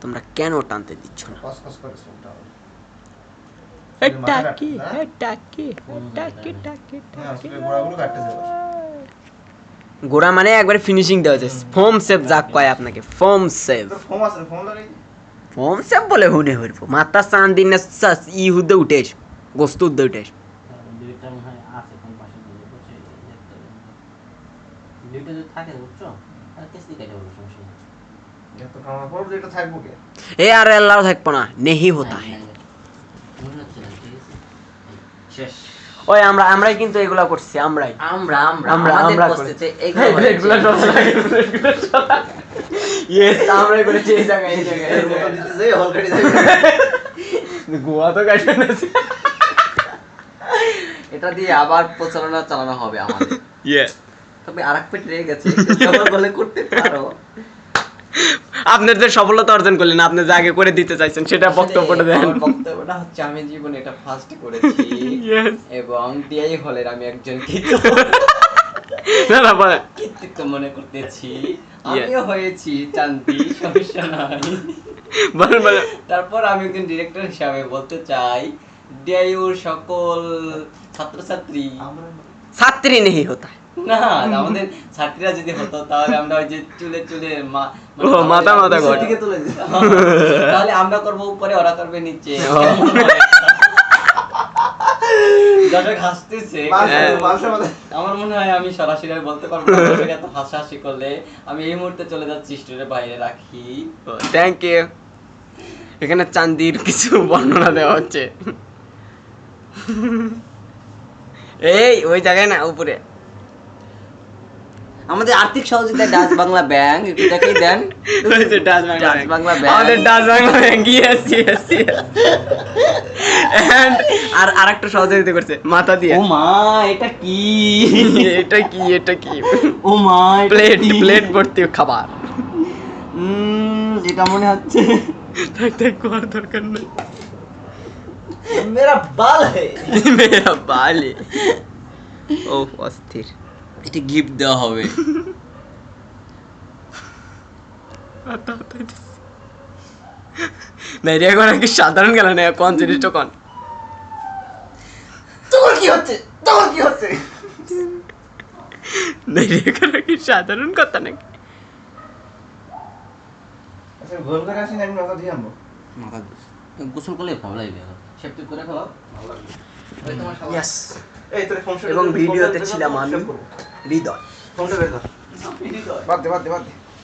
তোমরা কেন টানতে দিচ্ছ না? কস করে শুনতে হবে। টাকি টাকি টাকি টাকি টাকি গোড়াগুলো কাটতে দেবো। গোড়া মানে একবারে ফিনিশিং দেওয়া যায়, ফোম সেভ যা কয় আপনাকে, ফোম সেভ। ফোম আছে, ফোম লাগাই। ফোম সেভ বলে হুনে হইব মাথা চান দিন না ই হুদে উঠেস, গোস্ত উঠে উঠেস। দুইটা মনে হয় আছে কোন পাশে দিয়ে বুঝছো, দুইটা যদি থাকে বুঝছো আর কেসি কেটে বলো সমস্যা নেই। এত কামার পর যেটা থাকবো কে? এ আর আল্লাহ থাকবো না, নেহি হতা হে। মনে হচ্ছে না, ঠিক আছে শেষ। ওই আমরাই কিন্তু এগুলা করছি, আমরাই আমরা আমরা করতে এগুলা সব লাগে, ইয়েস আমরাই করেছি এই জায়গায় দিতে যাই অলরেডি যাই। গোয়া তো কাটবে না। এটা দিয়ে আবার প্রচারণা চালানো হবে আমাদের। ইয়েস, তবে আরেক পেট রয়ে গেছে, আবার বলে করতে পারো। আপনার যে সফলতা অর্জন করলেন, আপনি যা আগে করে দিতে চাইছেন সেটা বক্তব্যটা দেন। আমার বক্তব্যটা হচ্ছে আমি জীবনে এটা ফার্স্ট করেছি Yes. এবং ডিআই হলের আমি একজন না না বলেন। কৃতিত্ব মনে করতেছি। আমিও হয়েছি চান্দি, সমস্যা নাই। বলেন। তারপর আমি একজন ডিরেক্টর হিসাবে বলতে চাই ডিআইউর সকল ছাত্রছাত্রী, ছাত্রী নেই হতা, না আমাদের ছাত্রীরা যদি হতো তাহলে আমরা ওই যে চুলে মাথা ঘর দিকে তুলে দিতাম। তাহলে আমরা করবো উপরে, ওরা করবে নিচে। দর্শক হাসতেছে, আমার মনে হয় আমি সরাসরি বলতে পারবো না। দর্শক এত হাসাহাসি করলে আমি এই মুহূর্তে চলে যাচ্ছি স্টোরের বাইরে রাখি। Thank you. এখানে চান্দির কিছু বর্ণনা দেওয়া হচ্ছে। এই ওই জায়গায় না, উপরে আমাদের আর্থিক সহযোগিতা ডাচ বাংলা ব্যাংক, একটু দেখেই দেন। ডাচ বাংলা ব্যাংক, আমাদের Dutch Bangla bank, yes yes yes. And আর আরেকটা সহযোগিতা করছে মাথা দিয়ে। ও মা, এটা কি? এটা কি? ও মা, প্লেট ভর্তি খাবার। এটা মনে হচ্ছে তাই করার দরকার নেই। মেরা বাল হে, মেরা বালে। ও অস্থির। এটা গিফট দেওয়া হবে। নাইরিয়া করা কি সাধারণ গেল না, কোন জিনিসটা কোন? তোমার কি হচ্ছে? নাইরিয়া করা কি সাধারণ কথা নাকি? আচ্ছা গোল করে আসি না, আমি মাথা দিয়ে আনবো। মাথা গোসল করলে ভালো লাগবে, সেফটি করে ফেলো, ভালো লাগবে। ওই তোমার সবাই ইয়েস। এই তোর ফোন এবং ভিডিওতে ছিলাম আমি হৃদয়। ফোনটা বের কর। বাদ দে।